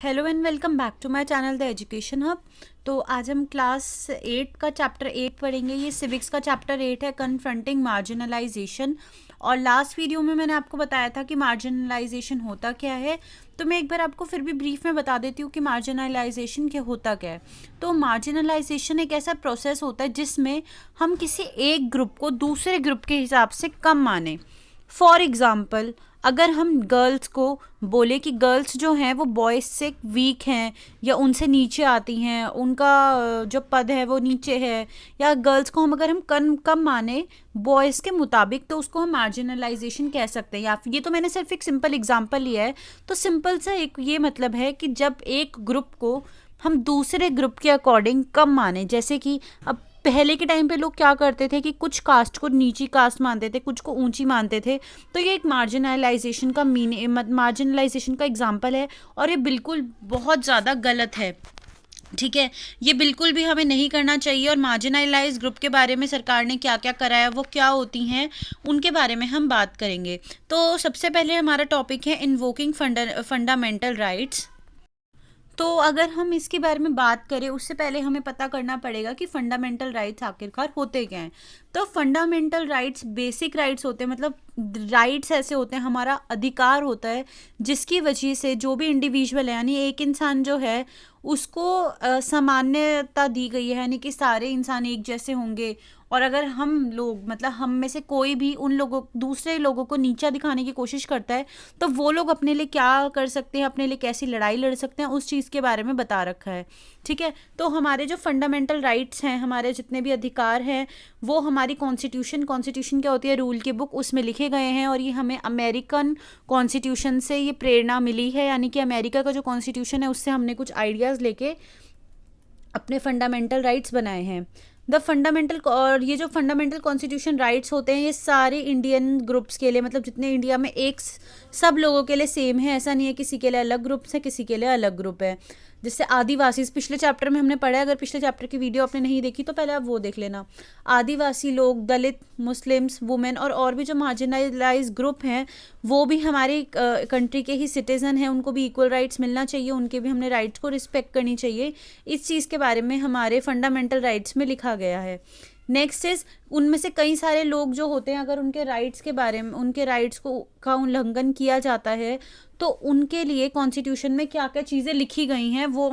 Hello and welcome back to my channel the education hub. तो आज हम class 8 का चैप्टर 8 पढ़ेंगे। ये सिविक्स का चैप्टर 8 है, कन्फ्रंटिंग मार्जिनलाइजेशन। और लास्ट वीडियो में मैंने आपको बताया था कि मार्जिनलाइजेशन होता क्या है। तो मैं एक बार आपको फिर भी ब्रीफ में बता देती हूँ कि मार्जिनलाइजेशन क्या होता क्या है। तो मार्जिनलाइजेशन एक ऐसा प्रोसेस होता है जिसमें हम किसी एक ग्रुप को दूसरे ग्रुप के हिसाब से कम माने। फॉर एग्ज़ाम्पल, अगर हम गर्ल्स को बोले कि गर्ल्स जो हैं वो बॉयज़ से वीक हैं या उनसे नीचे आती हैं, उनका जो पद है वो नीचे है, या गर्ल्स को हम अगर हम कम कम माने बॉयज़ के मुताबिक, तो उसको हम मार्जिनलाइजेशन कह सकते हैं। या फिर ये तो मैंने सिर्फ एक सिंपल एग्जांपल लिया है। तो सिंपल सा एक ये मतलब है कि जब एक ग्रुप को हम दूसरे ग्रुप के अकॉर्डिंग कम माने, जैसे कि अब पहले के टाइम पे लोग क्या करते थे कि कुछ कास्ट को नीची कास्ट मानते थे, कुछ को ऊंची मानते थे। तो ये एक मार्जिनलाइजेशन का एग्जाम्पल है और ये बिल्कुल बहुत ज़्यादा गलत है। ठीक है, ये बिल्कुल भी हमें नहीं करना चाहिए। और मार्जिनलाइज ग्रुप के बारे में सरकार ने क्या क्या कराया, वो क्या होती हैं, उनके बारे में हम बात करेंगे। तो सबसे पहले हमारा टॉपिक है इन्वोकिंग फंडामेंटल राइट्स। तो अगर हम इसके बारे में बात करें उससे पहले हमें पता करना पड़ेगा कि फंडामेंटल राइट्स आखिरकार होते क्या हैं। तो फंडामेंटल राइट्स बेसिक राइट्स होते हैं, मतलब राइट्स ऐसे होते हैं, हमारा अधिकार होता है जिसकी वजह से जो भी इंडिविजुअल है, यानी एक इंसान जो है उसको सामान्यता दी गई है, यानी कि सारे इंसान एक जैसे होंगे। और अगर हम लोग, मतलब हम में से कोई भी उन लोगों दूसरे लोगों को नीचा दिखाने की कोशिश करता है, तो वो लोग अपने लिए क्या कर सकते हैं, अपने लिए कैसी लड़ाई लड़ सकते हैं, उस चीज़ के बारे में बता रखा है। ठीक है, तो हमारे जो फंडामेंटल राइट्स हैं, हमारे जितने भी अधिकार हैं, वो हमारी कॉन्स्टिट्यूशन क्या होती है, रूल की बुक, उसमें लिखे गए हैं। और ये हमें अमेरिकन कॉन्स्टिट्यूशन से ये प्रेरणा मिली है, यानी कि अमेरिका का जो कॉन्स्टिट्यूशन है उससे हमने कुछ आइडियाज़ लेके अपने फंडामेंटल राइट्स बनाए हैं। द फंडामेंटल, और ये जो फंडामेंटल कॉन्स्टिट्यूशन राइट्स होते हैं ये सारे इंडियन ग्रुप्स के लिए, मतलब जितने इंडिया में एक सब लोगों के लिए सेम है। ऐसा नहीं है किसी के लिए अलग ग्रुप्स है, किसी के लिए अलग ग्रुप है। जैसे आदिवासी, पिछले चैप्टर में हमने पढ़ा है, अगर पिछले चैप्टर की वीडियो आपने नहीं देखी तो पहले आप वो देख लेना। आदिवासी लोग, दलित, मुस्लिम्स, वुमेन और भी जो मार्जिनलाइज ग्रुप हैं वो भी हमारी कंट्री के ही सिटीज़न हैं, उनको भी इक्वल राइट्स मिलना चाहिए, उनके भी हमने राइट्स को रिस्पेक्ट करनी चाहिए। इस चीज़ के बारे में हमारे फंडामेंटल राइट्स में लिखा गया है। नेक्स्ट इज, उनमें से कई सारे लोग जो होते हैं, अगर उनके राइट्स के बारे में, उनके राइट्स को का उल्लंघन किया जाता है तो उनके लिए कॉन्स्टिट्यूशन में क्या क्या चीज़ें लिखी गई हैं वो।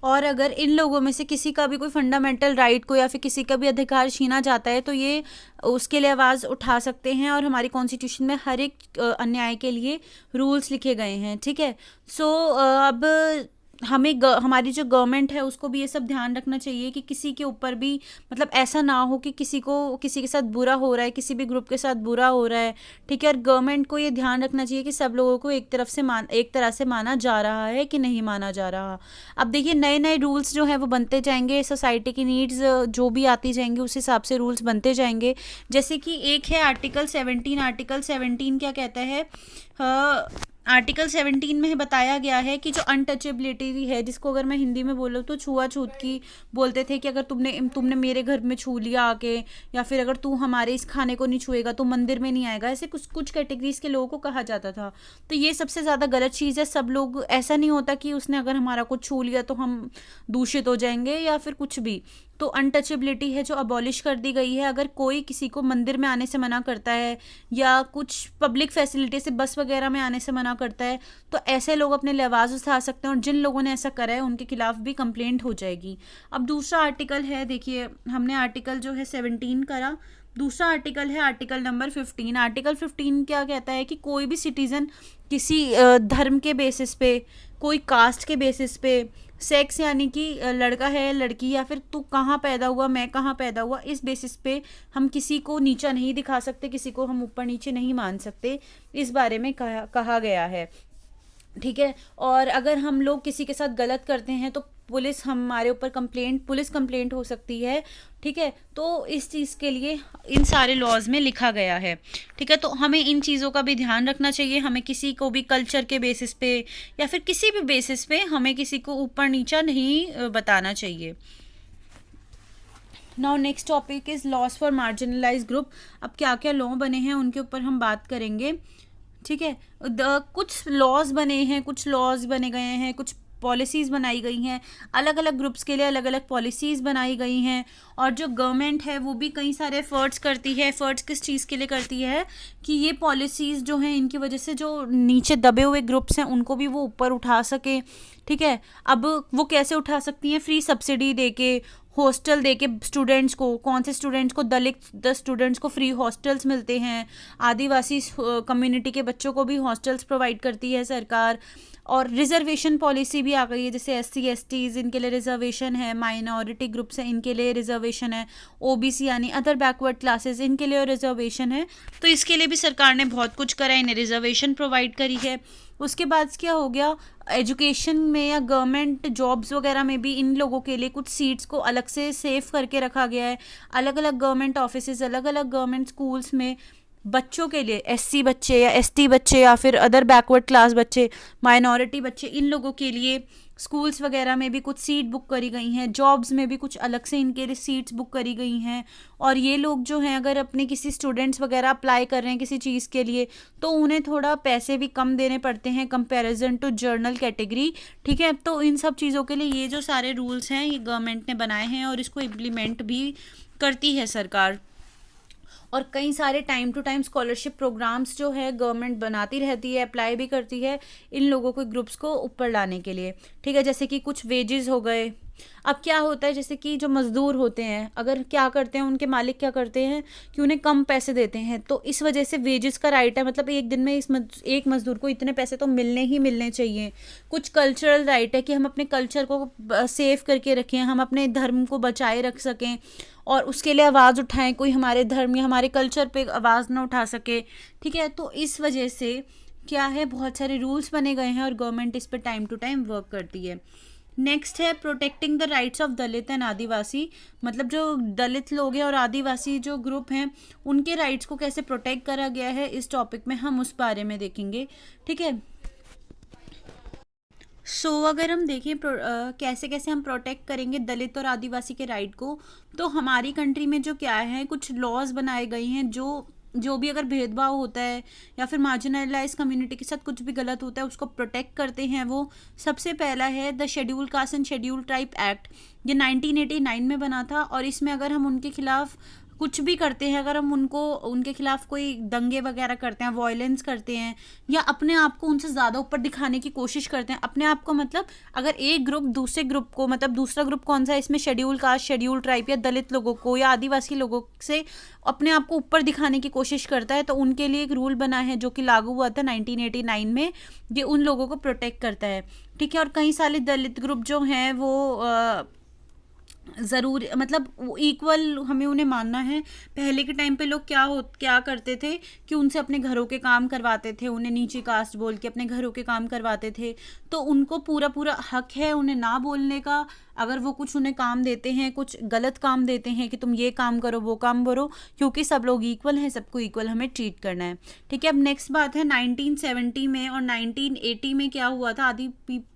और अगर इन लोगों में से किसी का भी कोई फंडामेंटल राइट को या फिर किसी का भी अधिकार छीना जाता है तो ये उसके लिए आवाज़ उठा सकते हैं। और हमारी कॉन्स्टिट्यूशन में हर एक अन्याय के लिए रूल्स लिखे गए हैं। ठीक है, सो अब हमें हमारी जो गवर्नमेंट है उसको भी ये सब ध्यान रखना चाहिए कि किसी के ऊपर भी, मतलब ऐसा ना हो कि किसी को किसी के साथ बुरा हो रहा है, किसी भी ग्रुप के साथ बुरा हो रहा है। ठीक है, और गवर्नमेंट को ये ध्यान रखना चाहिए कि सब लोगों को एक तरह से माना जा रहा है कि नहीं माना जा रहा। अब देखिए, नए नए रूल्स जो हैं वो बनते जाएंगे, सोसाइटी की नीड्स जो भी आती जाएंगी उस हिसाब से रूल्स बनते जाएंगे। जैसे कि एक है आर्टिकल 17। आर्टिकल 17 क्या कहता है, आर्टिकल 17 में बताया गया है कि जो अनटचेबिलिटी है, जिसको अगर मैं हिंदी में बोलूँ तो छुआछूत की बोलते थे, कि अगर तुमने मेरे घर में छू लिया आके, या फिर अगर तू हमारे इस खाने को नहीं छुएगा तो मंदिर में नहीं आएगा, ऐसे कुछ कुछ कैटेगरीज के लोगों को कहा जाता था। तो ये सबसे ज़्यादा गलत चीज़ है। सब लोग, ऐसा नहीं होता कि उसने अगर हमारा कुछ छू लिया तो हम दूषित हो जाएंगे या फिर कुछ भी। तो अनटचेबिलिटी है जो अबॉलिश कर दी गई है। अगर कोई किसी को मंदिर में आने से मना करता है या कुछ पब्लिक फैसिलिटी से बस वगैरह में आने से मना करता है तो ऐसे लोग अपने लिए आवाज़ उठा सकते हैं, और जिन लोगों ने ऐसा करा है उनके खिलाफ भी कंप्लेंट हो जाएगी। अब दूसरा आर्टिकल है, देखिए हमने आर्टिकल जो है 17 करा। दूसरा आर्टिकल है आर्टिकल नंबर 15। आर्टिकल 15 क्या कहता है कि कोई भी सिटीज़न किसी धर्म के बेसिस पे, कोई कास्ट के बेसिस पे, सेक्स यानी कि लड़का है लड़की, या फिर तू कहाँ पैदा हुआ मैं कहाँ पैदा हुआ, इस बेसिस पे हम किसी को नीचा नहीं दिखा सकते, किसी को हम ऊपर नीचे नहीं मान सकते। इस बारे में कहा गया है। ठीक है, और अगर हम लोग किसी के साथ गलत करते हैं तो पुलिस कंप्लेंट हो सकती है। ठीक है, तो इस चीज़ के लिए इन सारे लॉज में लिखा गया है। ठीक है, तो हमें इन चीज़ों का भी ध्यान रखना चाहिए। हमें किसी को भी कल्चर के बेसिस पे या फिर किसी भी बेसिस पे हमें किसी को ऊपर नीचा नहीं बताना चाहिए। Now next topic is loss for marginalize group. अब क्या क्या लॉ बने हैं उनके ऊपर हम बात करेंगे। ठीक है। कुछ लॉज बने हैं, कुछ लॉज बने गए हैं, कुछ पॉलिसीज़ बनाई गई हैं, अलग अलग ग्रुप्स के लिए अलग अलग पॉलिसीज़ बनाई गई हैं। और जो गवर्नमेंट है वो भी कई सारे एफर्ट्स करती है। एफर्ट्स किस चीज़ के लिए करती है कि ये पॉलिसीज़ जो हैं इनकी वजह से जो नीचे दबे हुए ग्रुप्स हैं उनको भी वो ऊपर उठा सके। ठीक है। अब वो कैसे उठा सकती हैं? फ्री सब्सिडी दे के, हॉस्टल दे के स्टूडेंट्स को, कौन से स्टूडेंट्स को, दलित स्टूडेंट्स को फ्री हॉस्टल्स मिलते हैं। आदिवासी कम्युनिटी के बच्चों को भी हॉस्टल्स प्रोवाइड करती है सरकार। और रिजर्वेशन पॉलिसी भी आ गई है, जैसे SC STs इनके लिए रिजर्वेशन है, माइनॉरिटी ग्रुप्स हैं इनके लिए रिजर्वेशन है, OBC यानी अदर बैकवर्ड क्लासेस इनके लिए रिजर्वेशन है। तो इसके लिए भी सरकार ने बहुत कुछ करा है, इन्हें रिजर्वेशन प्रोवाइड करी है। उसके बाद क्या हो गया, एजुकेशन में या गवर्नमेंट जॉब्स वगैरह में भी इन लोगों के लिए कुछ सीट्स को अलग से सेव करके रखा गया है। अलग अलग गवर्नमेंट ऑफिसेज, अलग अलग गवर्नमेंट स्कूल्स में बच्चों के लिए, SC बच्चे या ST बच्चे या फिर अदर बैकवर्ड क्लास बच्चे, माइनॉरिटी बच्चे, इन लोगों के लिए स्कूल्स वगैरह में भी कुछ सीट बुक करी गई हैं। जॉब्स में भी कुछ अलग से इनके लिए सीट्स बुक करी गई हैं। और ये लोग जो हैं अगर अपने किसी स्टूडेंट्स वगैरह अप्लाई कर रहे हैं किसी चीज़ के लिए तो उन्हें थोड़ा पैसे भी कम देने पड़ते हैं कंपैरिजन टू जर्नल कैटेगरी। ठीक है। तो इन सब चीज़ों के लिए ये जो सारे रूल्स हैं ये गवर्नमेंट ने बनाए हैं और इसको इम्प्लीमेंट भी करती है सरकार। और कई सारे time to time scholarship programs जो है गवर्नमेंट बनाती रहती है, अप्लाई भी करती है इन लोगों के ग्रुप्स को ऊपर लाने के लिए। ठीक है। जैसे कि कुछ वेजेस हो गए। अब क्या होता है, जैसे कि जो मज़दूर होते हैं अगर क्या करते हैं, उनके मालिक क्या करते हैं कि उन्हें कम पैसे देते हैं, तो इस वजह से वेजेस का राइट है, मतलब एक दिन में एक मज़दूर को इतने पैसे तो मिलने ही मिलने चाहिए। कुछ कल्चरल राइट है कि हम अपने कल्चर को सेव करके रखें, हम अपने धर्म को बचाए रख सकें और उसके लिए आवाज़ उठाएं, कोई हमारे धर्म या हमारे कल्चर पे आवाज़ ना उठा सके। ठीक है। तो इस वजह से क्या है, बहुत सारे रूल्स बने गए हैं और गवर्नमेंट इस पर टाइम टू टाइम वर्क करती है। नेक्स्ट है protecting the rights of Dalit and Adivasi, मतलब जो दलित लोग हैं और आदिवासी जो ग्रुप हैं उनके राइट्स को कैसे प्रोटेक्ट करा गया है, इस टॉपिक में हम उस बारे में देखेंगे। ठीक है। अगर हम देखें कैसे कैसे हम प्रोटेक्ट करेंगे दलित और आदिवासी के राइट को, तो हमारी कंट्री में जो क्या है कुछ लॉज बनाए गए हैं जो भी अगर भेदभाव होता है या फिर मार्जिनलाइज कम्युनिटी के साथ कुछ भी गलत होता है उसको प्रोटेक्ट करते हैं वो। सबसे पहला है the schedule caste and schedule tribe act. ये 1989 में बना था और इसमें अगर हम उनके खिलाफ कुछ भी करते हैं, अगर हम उनके खिलाफ कोई दंगे वगैरह करते हैं, वायलेंस करते हैं या अपने आप को उनसे ज़्यादा ऊपर दिखाने की कोशिश करते हैं, अपने आप को मतलब अगर एक ग्रुप दूसरे ग्रुप को, मतलब दूसरा ग्रुप कौन सा है इसमें, शेड्यूल कास्ट, शेड्यूल ट्राइब या दलित लोगों को या आदिवासी लोगों से अपने आप को ऊपर दिखाने की कोशिश करता है, तो उनके लिए एक रूल बना है जो कि लागू हुआ था 1989 में। ये उन लोगों को प्रोटेक्ट करता है। ठीक है। और कई सारे दलित ग्रुप जो हैं वो ज़रूर मतलब इक्वल हमें उन्हें मानना है। पहले के टाइम पे लोग क्या करते थे कि उनसे अपने घरों के काम करवाते थे, उन्हें नीचे कास्ट बोल के अपने घरों के काम करवाते थे, तो उनको पूरा पूरा हक है उन्हें ना बोलने का। अगर वो कुछ उन्हें काम देते हैं, कुछ गलत काम देते हैं कि तुम ये काम करो वो काम करो, क्योंकि सब लोग इक्वल हैं, सबको इक्वल हमें ट्रीट करना है। ठीक है। अब नेक्स्ट बात है 1970 में और 1980 में क्या हुआ था,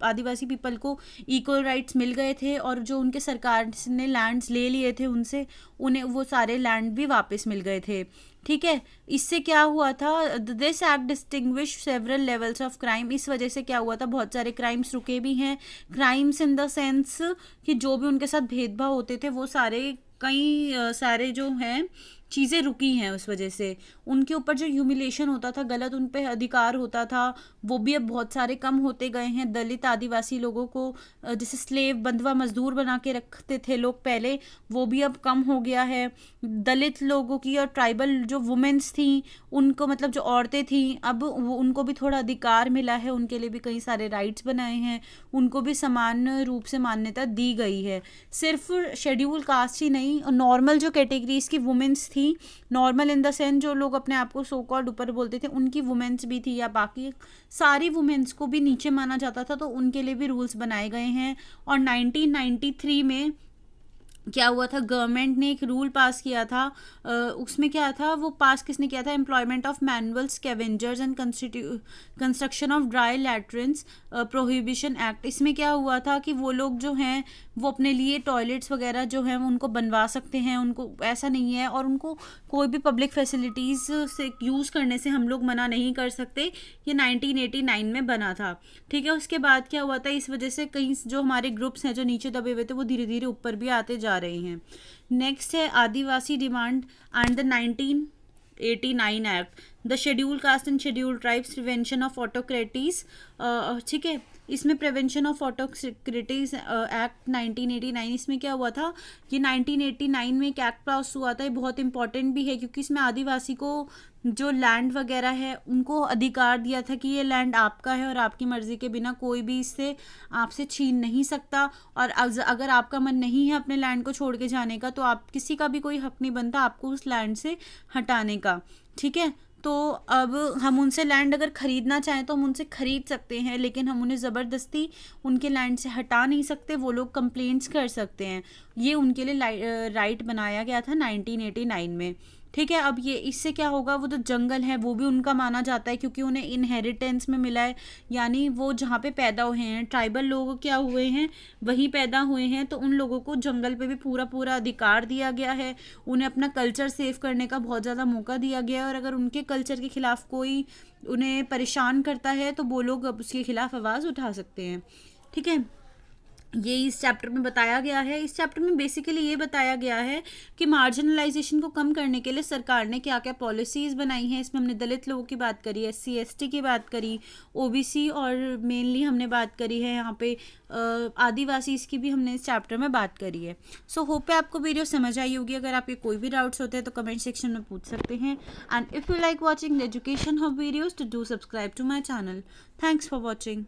आदिवासी पीपल को इक्वल राइट्स मिल गए थे और जो उनके सरकार ने लैंड्स ले लिए थे उनसे, उन्हें वो सारे लैंड भी वापस मिल गए थे। ठीक है। इससे क्या हुआ था, this act distinguish several levels of crime. इस वजह से क्या हुआ था, बहुत सारे क्राइम्स रुके भी हैं। क्राइम्स इन द सेंस कि जो भी उनके साथ भेदभाव होते थे वो सारे जो हैं चीज़ें रुकी हैं। उस वजह से उनके ऊपर जो ह्यूमिलेशन होता था, गलत उन पे अधिकार होता था, वो भी अब बहुत सारे कम होते गए हैं। दलित आदिवासी लोगों को जैसे स्लेव, बंधुआ मजदूर बना के रखते थे लोग पहले, वो भी अब कम हो गया है। दलित लोगों की और ट्राइबल जो वुमेन्स थी उनको, मतलब जो औरतें थी, अब उनको भी थोड़ा अधिकार मिला है, उनके लिए भी कई सारे राइट्स बनाए हैं, उनको भी समान रूप से मान्यता दी गई है। सिर्फ शेड्यूल कास्ट ही नहीं, नॉर्मल जो कैटेगरीज की वुमेन्स थी, नॉर्मल इन द सेंस जो लोग अपने आप को सो कॉल्ड ऊपर बोलते थे, उनकी वुमेन्स भी थी या बाकी सारी वुमेन्स को भी नीचे माना जाता था, तो उनके लिए भी रूल्स बनाए गए हैं। और 1993 में क्या हुआ था, गवर्नमेंट ने एक रूल पास किया था। उसमें क्या था, वो पास किसने किया था, employment of manual scavengers and construction of dry latrines prohibition act. इसमें क्या हुआ था कि वो लोग जो हैं वो अपने लिए टॉयलेट्स वगैरह जो हैं वो उनको बनवा सकते हैं, उनको ऐसा नहीं है, और उनको कोई भी पब्लिक फैसिलिटीज़ से यूज़ करने से हम लोग मना नहीं कर सकते। ये 1989 में बना था। ठीक है, उसके बाद क्या हुआ था, इस वजह से कई जो हमारे ग्रुप्स हैं जो नीचे दबे हुए थे वो धीरे धीरे ऊपर भी आते जा रहे हैं। नेक्स्ट है Adivasi demand and the 1989 act, the schedule caste and schedule tribes prevention of atrocities. ठीक है, इसमें प्रिवेंशन ऑफ ऑटोक्रेटीज एक्ट 1989, इसमें क्या हुआ था, ये 1989 में एक एक्ट पास हुआ था। ये बहुत इंपॉर्टेंट भी है क्योंकि इसमें आदिवासी को जो लैंड वगैरह है उनको अधिकार दिया था कि ये लैंड आपका है और आपकी मर्ज़ी के बिना कोई भी इससे आपसे छीन नहीं सकता। और अगर आपका मन नहीं है अपने लैंड को छोड़ के जाने का तो आप किसी का भी कोई हक नहीं बनता आपको उस लैंड से हटाने का। ठीक है, तो अब हम उनसे लैंड अगर ख़रीदना चाहें तो हम उनसे ख़रीद सकते हैं, लेकिन हम उन्हें ज़बरदस्ती उनके लैंड से हटा नहीं सकते। वो लोग कंप्लेंट्स कर सकते हैं। ये उनके लिए राइट बनाया गया था 1989 में। ठीक है, अब ये इससे क्या होगा, वो जो जंगल है वो भी उनका माना जाता है क्योंकि उन्हें इनहेरिटेंस में मिला है। यानी वो जहाँ पे पैदा हुए हैं, ट्राइबल लोग क्या हुए हैं वहीं पैदा हुए हैं, तो उन लोगों को जंगल पे भी पूरा पूरा अधिकार दिया गया है। उन्हें अपना कल्चर सेव करने का बहुत ज़्यादा मौका दिया गया है, और अगर उनके कल्चर के ख़िलाफ़ कोई उन्हें परेशान करता है तो वो लोग अब उसके ख़िलाफ़ आवाज़ उठा सकते हैं। ठीक है, ये इस चैप्टर में बताया गया है। इस चैप्टर में बेसिकली ये बताया गया है कि मार्जिनलाइजेशन को कम करने के लिए सरकार ने क्या क्या पॉलिसीज़ बनाई हैं। इसमें हमने दलित लोगों की बात करी, SC ST की बात करी, OBC, और मेनली हमने बात करी है यहाँ पे आदिवासी, इसकी भी हमने इस चैप्टर में बात करी है। सो होप है आपको वीडियो समझ आई होगी। अगर आपके कोई भी डाउट्स होते हैं तो कमेंट सेक्शन में पूछ सकते हैं। And if you like watching the education hub videos, तो do subscribe to my channel. Thanks for watching.